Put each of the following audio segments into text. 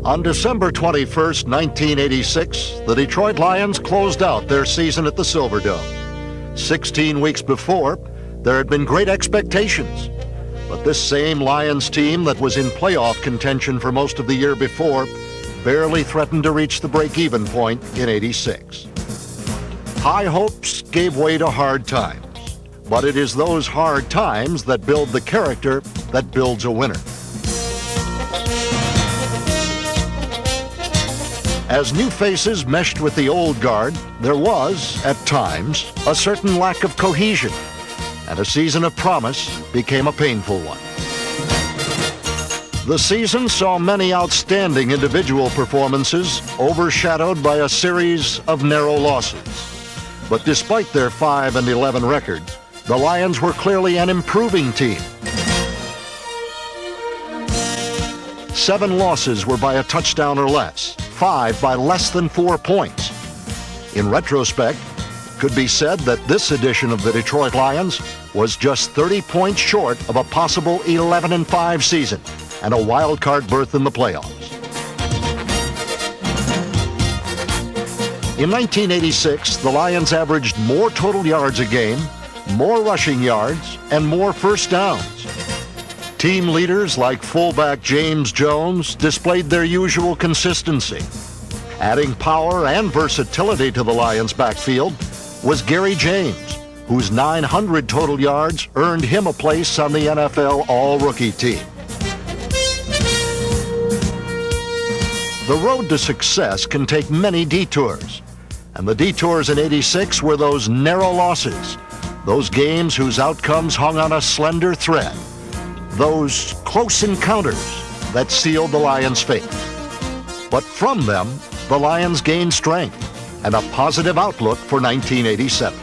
On December 21st, 1986, the Detroit Lions closed out their season at the Silverdome. 16 weeks before, there had been great expectations. But this same Lions team that was in playoff contention for most of the year before barely threatened to reach the break-even point in '86. High hopes gave way to hard times, but it is those hard times that build the character that builds a winner. As new faces meshed with the old guard, there was, at times, a certain lack of cohesion, and a season of promise became a painful one. The season saw many outstanding individual performances overshadowed by a series of narrow losses. But despite their 5-11 record, the Lions were clearly an improving team. 7 losses were by a touchdown or less, 5 by less than 4 points. In retrospect, it could be said that this edition of the Detroit Lions was just 30 points short of a possible 11-5 season and a wild card berth in the playoffs. In 1986, the Lions averaged more total yards a game, more rushing yards, and more first downs. Team leaders like fullback James Jones displayed their usual consistency. Adding power and versatility to the Lions' backfield was Gary James, whose 900 total yards earned him a place on the NFL All-Rookie team. The road to success can take many detours, and the detours in '86 were those narrow losses, those games whose outcomes hung on a slender thread, those close encounters that sealed the Lions' fate. But from them, the Lions gained strength and a positive outlook for 1987.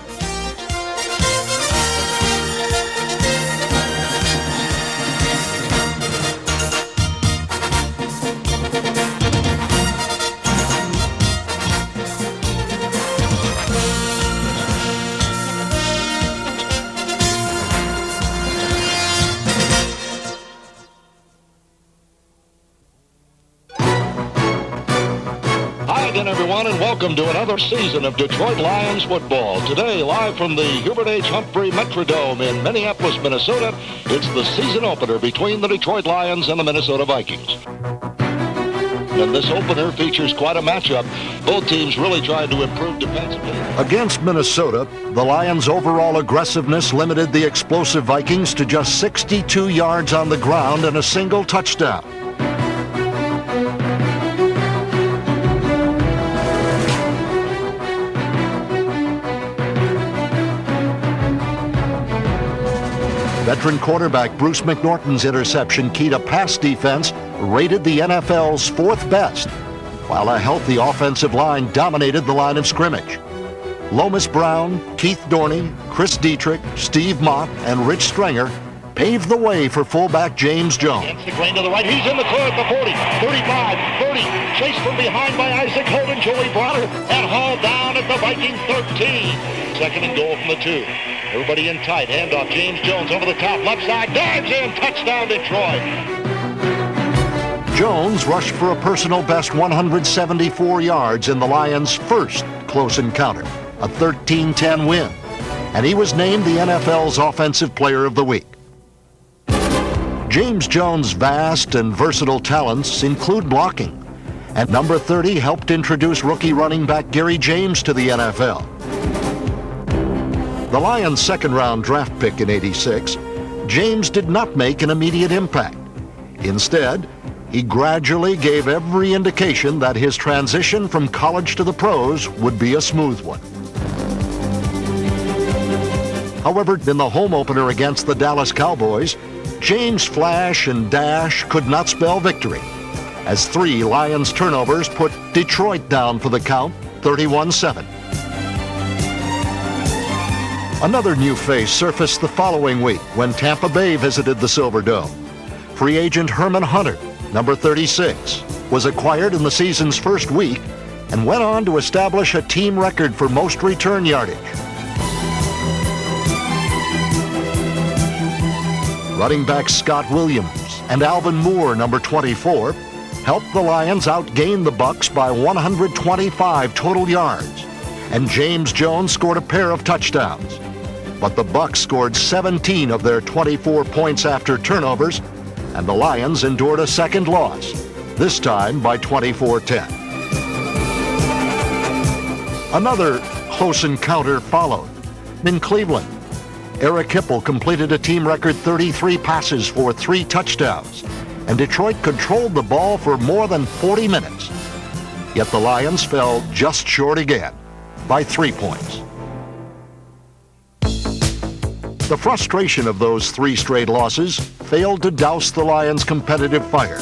Everyone, and welcome to another season of Detroit Lions football. Today, live from the Hubert H. Humphrey Metrodome in Minneapolis, Minnesota, it's the season opener between the Detroit Lions and the Minnesota Vikings. And this opener features quite a matchup. Both teams really trying to improve defensively. Against Minnesota, the Lions' overall aggressiveness limited the explosive Vikings to just 62 yards on the ground and a single touchdown. Veteran quarterback Bruce McNorton's interception key to pass defense rated the NFL's 4th best, while a healthy offensive line dominated the line of scrimmage. Lomas Brown, Keith Dorney, Chris Dietrich, Steve Mott, and Rich Strenger paved the way for fullback James Jones. Against the grain to the right, he's in the clear at the 40, 35, 30, chased from behind by Isaac Holden, Joey Bronner, and hauled down at the Viking 13. Second and goal from the 2. Everybody in tight, handoff, James Jones over the top, left side, dives in, touchdown Detroit. Jones rushed for a personal best 174 yards in the Lions' first close encounter, a 13-10 win, and he was named the NFL's Offensive Player of the Week. James Jones' vast and versatile talents include blocking, and number 30 helped introduce rookie running back Gary James to the NFL. The Lions' second-round draft pick in '86, James did not make an immediate impact. Instead, he gradually gave every indication that his transition from college to the pros would be a smooth one. However, in the home opener against the Dallas Cowboys, James' flash and dash could not spell victory, as 3 Lions turnovers put Detroit down for the count, 31-7. Another new face surfaced the following week when Tampa Bay visited the Silverdome. Free agent Herman Hunter, number 36, was acquired in the season's first week and went on to establish a team record for most return yardage. Running back Scott Williams, and Alvin Moore, number 24, helped the Lions outgain the Bucs by 125 total yards, and James Jones scored a pair of touchdowns. But the Bucs scored 17 of their 24 points after turnovers, and the Lions endured a second loss, this time by 24-10. Another close encounter followed. In Cleveland, Eric Hipple completed a team record 33 passes for 3 touchdowns, and Detroit controlled the ball for more than 40 minutes. Yet the Lions fell just short again by 3 points. The frustration of those 3 straight losses failed to douse the Lions' competitive fire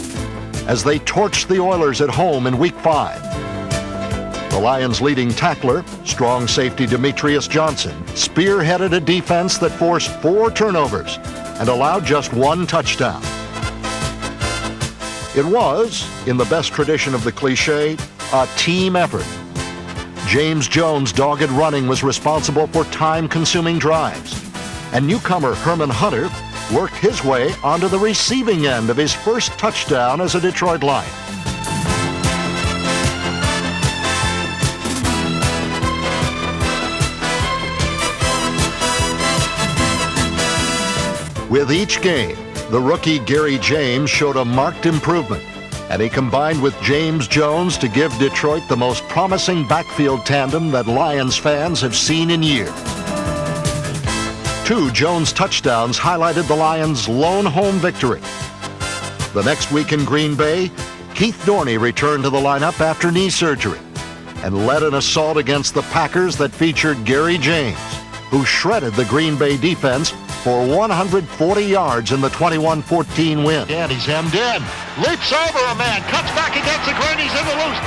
as they torched the Oilers at home in Week 5. The Lions' leading tackler, strong safety Demetrius Johnson, spearheaded a defense that forced 4 turnovers and allowed just 1 touchdown. It was, in the best tradition of the cliche, a team effort. James Jones' dogged running was responsible for time-consuming drives, and newcomer Herman Hunter worked his way onto the receiving end of his first touchdown as a Detroit Lion. With each game, the rookie Gary James showed a marked improvement, and he combined with James Jones to give Detroit the most promising backfield tandem that Lions fans have seen in years. 2 Jones touchdowns highlighted the Lions' lone home victory. The next week in Green Bay, Keith Dorney returned to the lineup after knee surgery and led an assault against the Packers that featured Gary James, who shredded the Green Bay defense for 140 yards in the 21-14 win. And he's hemmed in. Leaps over a man. Cuts back against the grain. He's in the loose.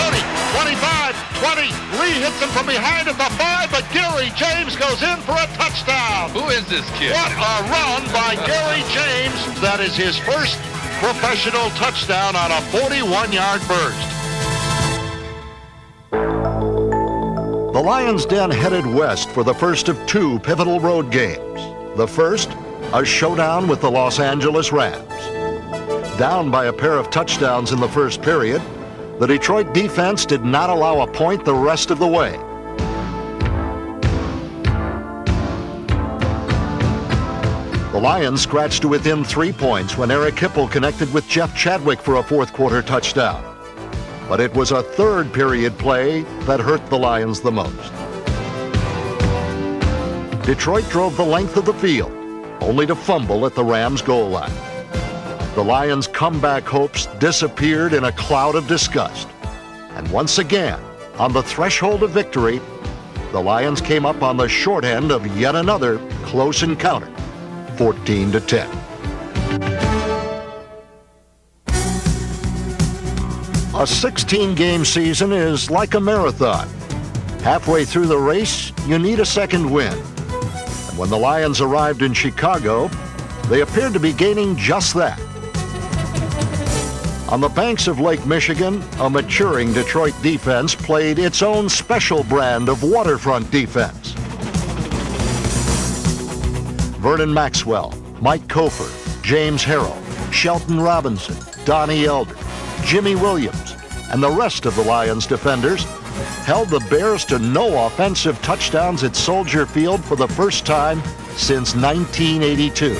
30, 25, 20. Lee hits him from behind at the 5, but Gary James goes in for a touchdown. Who is this kid? What a run by Gary James. That is his first professional touchdown on a 41-yard burst. The Lions' Den headed west for the first of 2 pivotal road games. The first, a showdown with the Los Angeles Rams. Down by a pair of touchdowns in the first period, the Detroit defense did not allow a point the rest of the way. The Lions scratched to within 3 points when Eric Hipple connected with Jeff Chadwick for a fourth-quarter touchdown. But it was a third-period play that hurt the Lions the most. Detroit drove the length of the field, only to fumble at the Rams' goal line. The Lions' comeback hopes disappeared in a cloud of disgust. And once again, on the threshold of victory, the Lions came up on the short end of yet another close encounter, 14-10. A 16-game season is like a marathon. Halfway through the race, you need a second win. And when the Lions arrived in Chicago, they appeared to be gaining just that. On the banks of Lake Michigan, a maturing Detroit defense played its own special brand of waterfront defense. Vernon Maxwell, Mike Cofer, James Harrell, Shelton Robinson, Donnie Elder, Jimmy Williams, and the rest of the Lions defenders held the Bears to no offensive touchdowns at Soldier Field for the first time since 1982.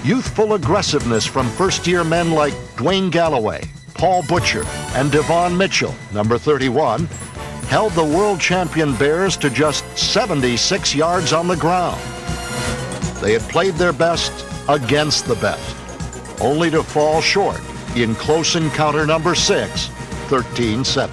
Youthful aggressiveness from first-year men like Dwayne Galloway, Paul Butcher, and Devon Mitchell, number 31, held the world champion Bears to just 76 yards on the ground. They had played their best against the best, only to fall short in close encounter number 6, 13-7.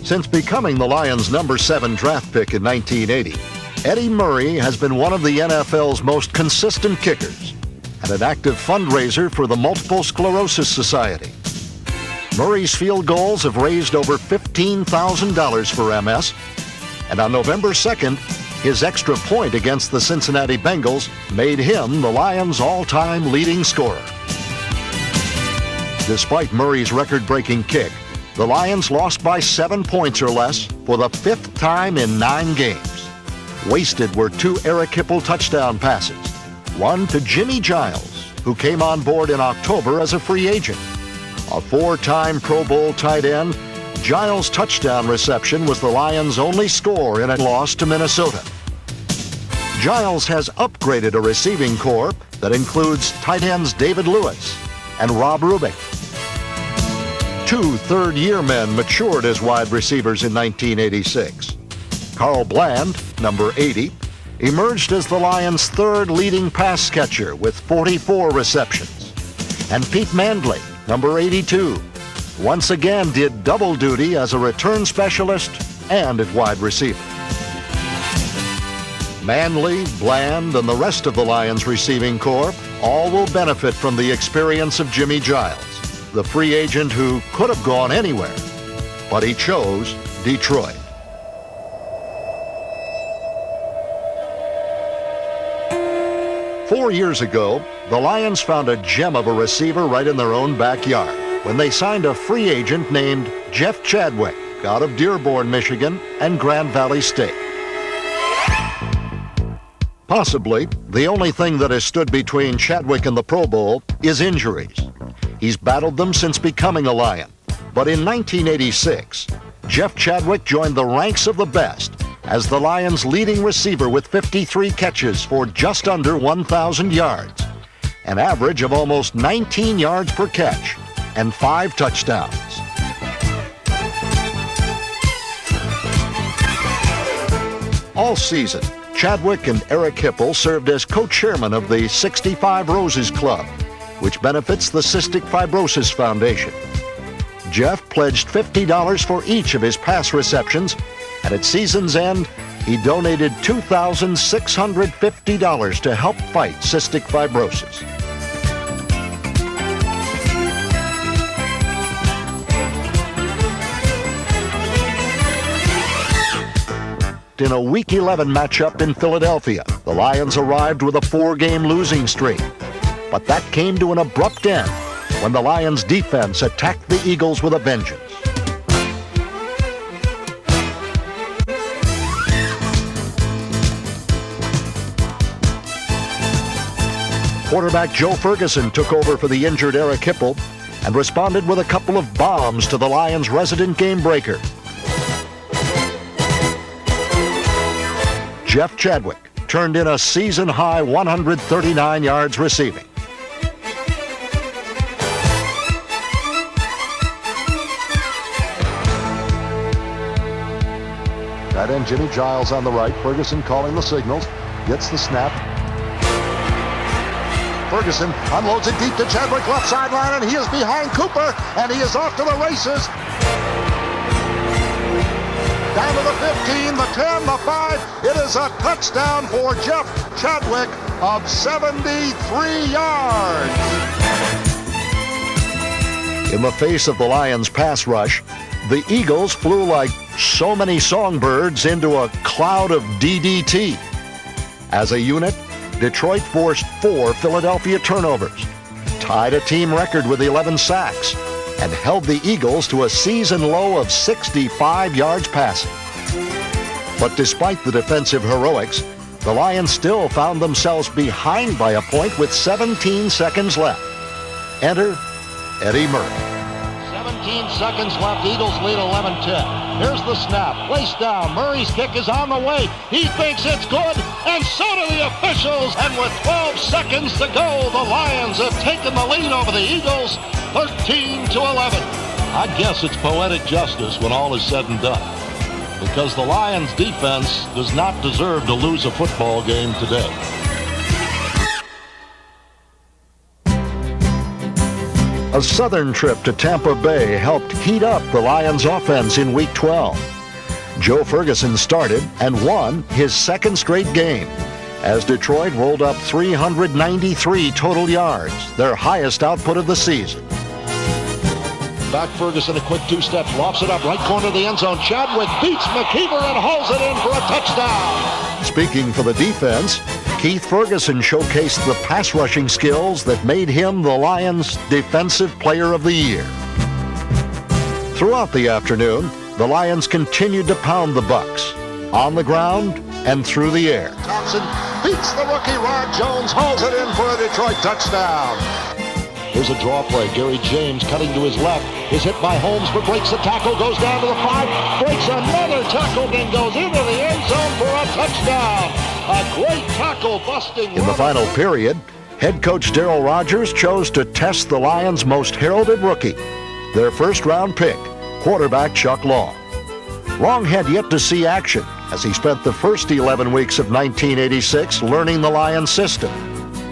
Since becoming the Lions' number 7 draft pick in 1980, Eddie Murray has been one of the NFL's most consistent kickers and an active fundraiser for the Multiple Sclerosis Society. Murray's field goals have raised over $15,000 for MS, and on November 2nd, His extra point against the Cincinnati Bengals made him the Lions' all-time leading scorer. Despite Murray's record-breaking kick, the Lions lost by 7 points or less for the 5th time in 9 games. Wasted were 2 Eric Hipple touchdown passes, one to Jimmy Giles, who came on board in October as a free agent. A 4-time Pro Bowl tight end, Giles' touchdown reception was the Lions' only score in a loss to Minnesota. Giles has upgraded a receiving corps that includes tight ends David Lewis and Rob Rubik. 2 third-year men matured as wide receivers in 1986. Carl Bland, number 80, emerged as the Lions' 3rd leading pass catcher with 44 receptions. And Pete Mandley, number 82, once again did double duty as a return specialist and at wide receiver. Mandley, Bland, and the rest of the Lions receiving corps all will benefit from the experience of Jimmy Giles, the free agent who could have gone anywhere, but he chose Detroit. Four years ago, the Lions found a gem of a receiver right in their own backyard when they signed a free agent named Jeff Chadwick out of Dearborn, Michigan and Grand Valley State. Possibly, the only thing that has stood between Chadwick and the Pro Bowl is injuries. He's battled them since becoming a Lion. But in 1986, Jeff Chadwick joined the ranks of the best as the Lions' leading receiver with 53 catches for just under 1,000 yards, an average of almost 19 yards per catch, and 5 touchdowns. All season, Chadwick and Eric Hipple served as co-chairman of the 65 Roses Club, which benefits the Cystic Fibrosis Foundation. Jeff pledged $50 for each of his pass receptions, and at season's end, he donated $2,650 to help fight cystic fibrosis. In a Week 11 matchup in Philadelphia, the Lions arrived with a 4-game losing streak. But that came to an abrupt end when the Lions' defense attacked the Eagles with a vengeance. Quarterback Joe Ferguson took over for the injured Eric Hipple and responded with a couple of bombs to the Lions' resident game breaker. Jeff Chadwick turned in a season-high 139 yards receiving. Tight end Jimmy Giles on the right. Ferguson calling the signals. Gets the snap. Ferguson unloads it deep to Chadwick, left sideline, and he is behind Cooper, and he is off to the races. Down to the 15, the 10, the 5. It is a touchdown for Jeff Chadwick of 73 yards. In the face of the Lions' pass rush, the Eagles flew like so many songbirds into a cloud of DDT. As a unit, Detroit forced 4 Philadelphia turnovers, tied a team record with 11 sacks, and held the Eagles to a season low of 65 yards passing. But despite the defensive heroics, the Lions still found themselves behind by a point with 17 seconds left. Enter Eddie Murray. 17 seconds left. Eagles lead 11-10. Here's the snap. Placed down. Murray's kick is on the way. He thinks it's good, and so do the officials. And with 12 seconds to go, the Lions have taken the lead over the Eagles, 13-11. I guess it's poetic justice when all is said and done, because the Lions' defense does not deserve to lose a football game today. A southern trip to Tampa Bay helped heat up the Lions' offense in Week 12. Joe Ferguson started and won his 2nd straight game as Detroit rolled up 393 total yards, their highest output of the season. Back Ferguson, a quick 2-step, lofts it up right corner of the end zone. Chadwick beats McKeever and hauls it in for a touchdown. Speaking for the defense, Keith Ferguson showcased the pass rushing skills that made him the Lions' Defensive Player of the Year. Throughout the afternoon, the Lions continued to pound the Bucs, on the ground and through the air. Thompson beats the rookie. Rod Jones hauls it in for a Detroit touchdown. Here's a draw play. Gary James cutting to his left is hit by Holmes, but breaks the tackle, goes down to the 5, breaks another tackle, then goes into the end zone for a touchdown. A great tackle busting. In the final period, head coach Darryl Rogers chose to test the Lions' most heralded rookie, their first-round pick, quarterback Chuck Long. Long had yet to see action as he spent the first 11 weeks of 1986 learning the Lions system.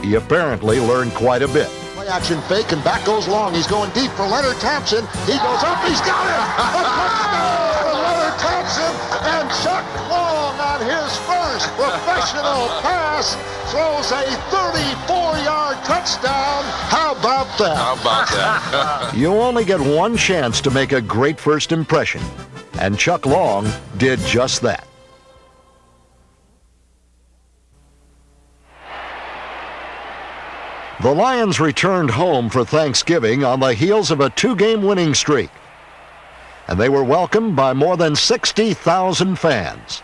He apparently learned quite a bit. Play action fake, and back goes Long. He's going deep for Leonard Thompson. He goes up, he's got it! A touchdown to Leonard Thompson, and Chuck Long on his first professional pass throws a 34-yard touchdown. How about that? How about that? You only get one chance to make a great first impression, and Chuck Long did just that. The Lions returned home for Thanksgiving on the heels of a 2-game winning streak, and they were welcomed by more than 60,000 fans.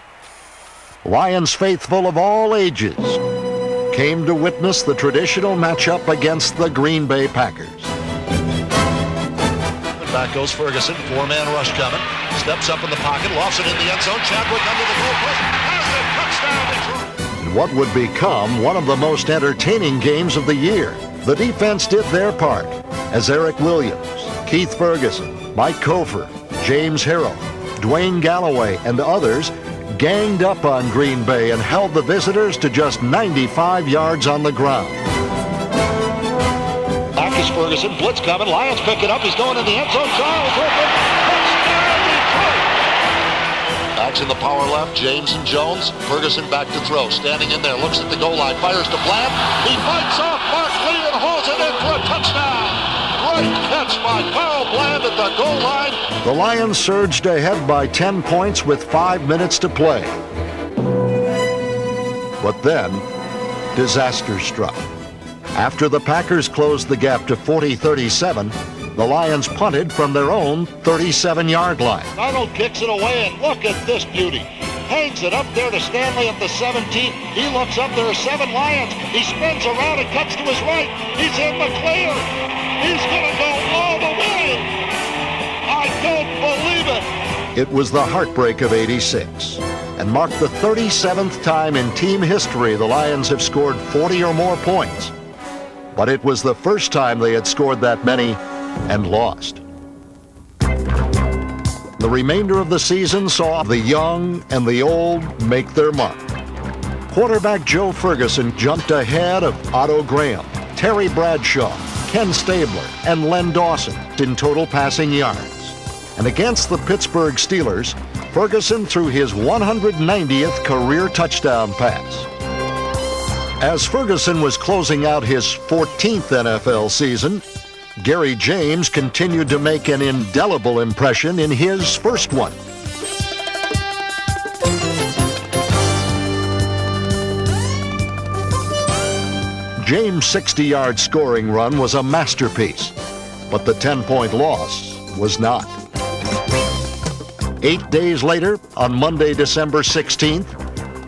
Lions faithful of all ages came to witness the traditional matchup against the Green Bay Packers. Back goes Ferguson, 4-man rush coming, steps up in the pocket, lofts it in the end zone, Chadwick under the goalpost, has the touchdown Detroit. In what would become one of the most entertaining games of the year, the defense did their part as Eric Williams, Keith Ferguson, Mike Kofer, James Harrell, Dwayne Galloway, and others ganged up on Green Bay and held the visitors to just 95 yards on the ground. Back is Ferguson, blitz coming, Lions pick it up, he's going in the end zone, Giles open, touchdown Detroit! Backs in the power left, James and Jones, Ferguson back to throw, standing in there, looks at the goal line, fires to Bland, he fights off Mark Lee and hauls it in for a touchdown! Great catch by Carl Bland at the goal line. The Lions surged ahead by 10 points with 5 minutes to play. But then, disaster struck. After the Packers closed the gap to 40-37, the Lions punted from their own 37-yard line. Arnold kicks it away, and look at this beauty. Hangs it up there to Stanley at the 17. He looks up, there are 7 Lions. He spins around and cuts to his right. He's in the clear. He's going to go all the way. I don't believe it. It was the heartbreak of '86 and marked the 37th time in team history the Lions have scored 40 or more points. But it was the first time they had scored that many and lost. The remainder of the season saw the young and the old make their mark. Quarterback Joe Ferguson jumped ahead of Otto Graham, Terry Bradshaw, Ken Stabler, and Len Dawson in total passing yards. And against the Pittsburgh Steelers, Ferguson threw his 190th career touchdown pass. As Ferguson was closing out his 14th NFL season, Gary James continued to make an indelible impression in his first one. James' 60-yard scoring run was a masterpiece, but the 10-point loss was not. 8 days later, on Monday, December 16th,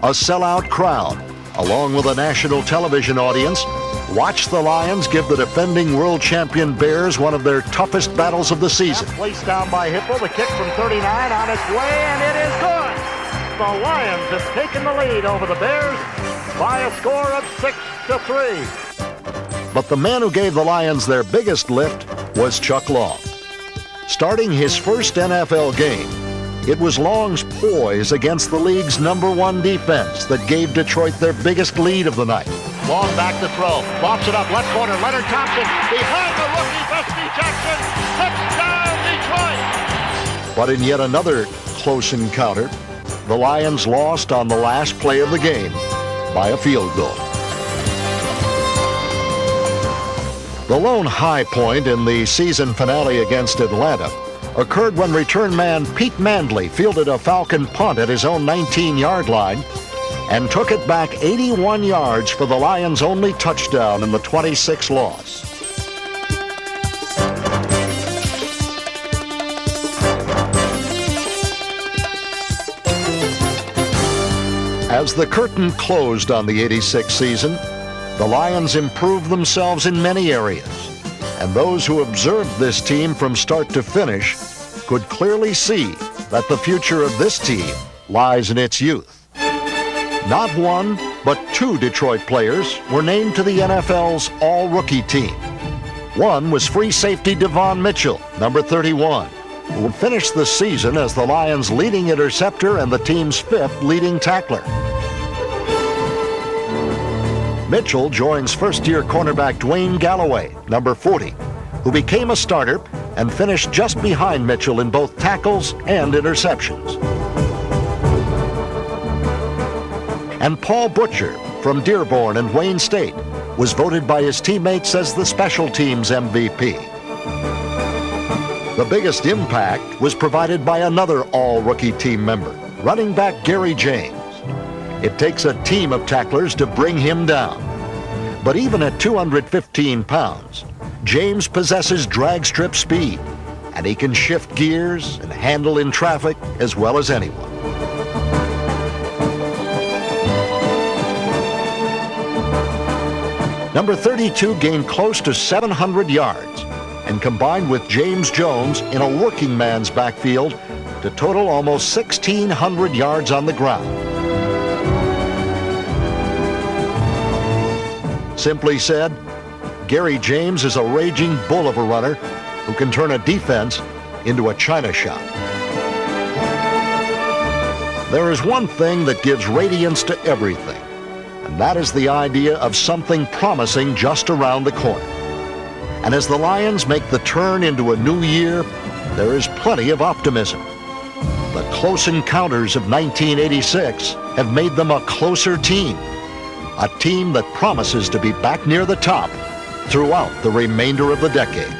a sellout crowd, along with a national television audience, watched the Lions give the defending world champion Bears one of their toughest battles of the season. Placed down by Hipple, the kick from 39 on its way, and it is good. The Lions have taken the lead over the Bears by a score of 6-3. But the man who gave the Lions their biggest lift was Chuck Long. Starting his first NFL game, it was Long's poise against the league's #1 defense that gave Detroit their biggest lead of the night. Long back to throw, lofts it up, left corner, Leonard Thompson, behind the rookie, Dusty Jackson, touchdown Detroit! But in yet another close encounter, the Lions lost on the last play of the game by a field goal. The lone high point in the season finale against Atlanta occurred when return man Pete Mandley fielded a Falcon punt at his own 19-yard line and took it back 81 yards for the Lions' only touchdown in the 26 loss. As the curtain closed on the '86 season, the Lions improved themselves in many areas, and those who observed this team from start to finish could clearly see that the future of this team lies in its youth. Not one, but two Detroit players were named to the NFL's All-Rookie team. One was free safety Devon Mitchell, number 31, who would finish the season as the Lions' leading interceptor and the team's 5th leading tackler. Mitchell joins first-year cornerback Dwayne Galloway, number 40, who became a starter and finished just behind Mitchell in both tackles and interceptions. And Paul Butcher from Dearborn and Wayne State was voted by his teammates as the special teams MVP. The biggest impact was provided by another all-rookie team member, running back Gary James. It takes a team of tacklers to bring him down. But even at 215 pounds, James possesses drag strip speed, and he can shift gears and handle in traffic as well as anyone. Number 32 gained close to 700 yards and combined with James Jones in a working man's backfield to total almost 1,600 yards on the ground. Simply said, Gary James is a raging bull of a runner who can turn a defense into a china shop. There is one thing that gives radiance to everything, and that is the idea of something promising just around the corner. And as the Lions make the turn into a new year, there is plenty of optimism. The close encounters of 1986 have made them a closer team, a team that promises to be back near the top throughout the remainder of the decade.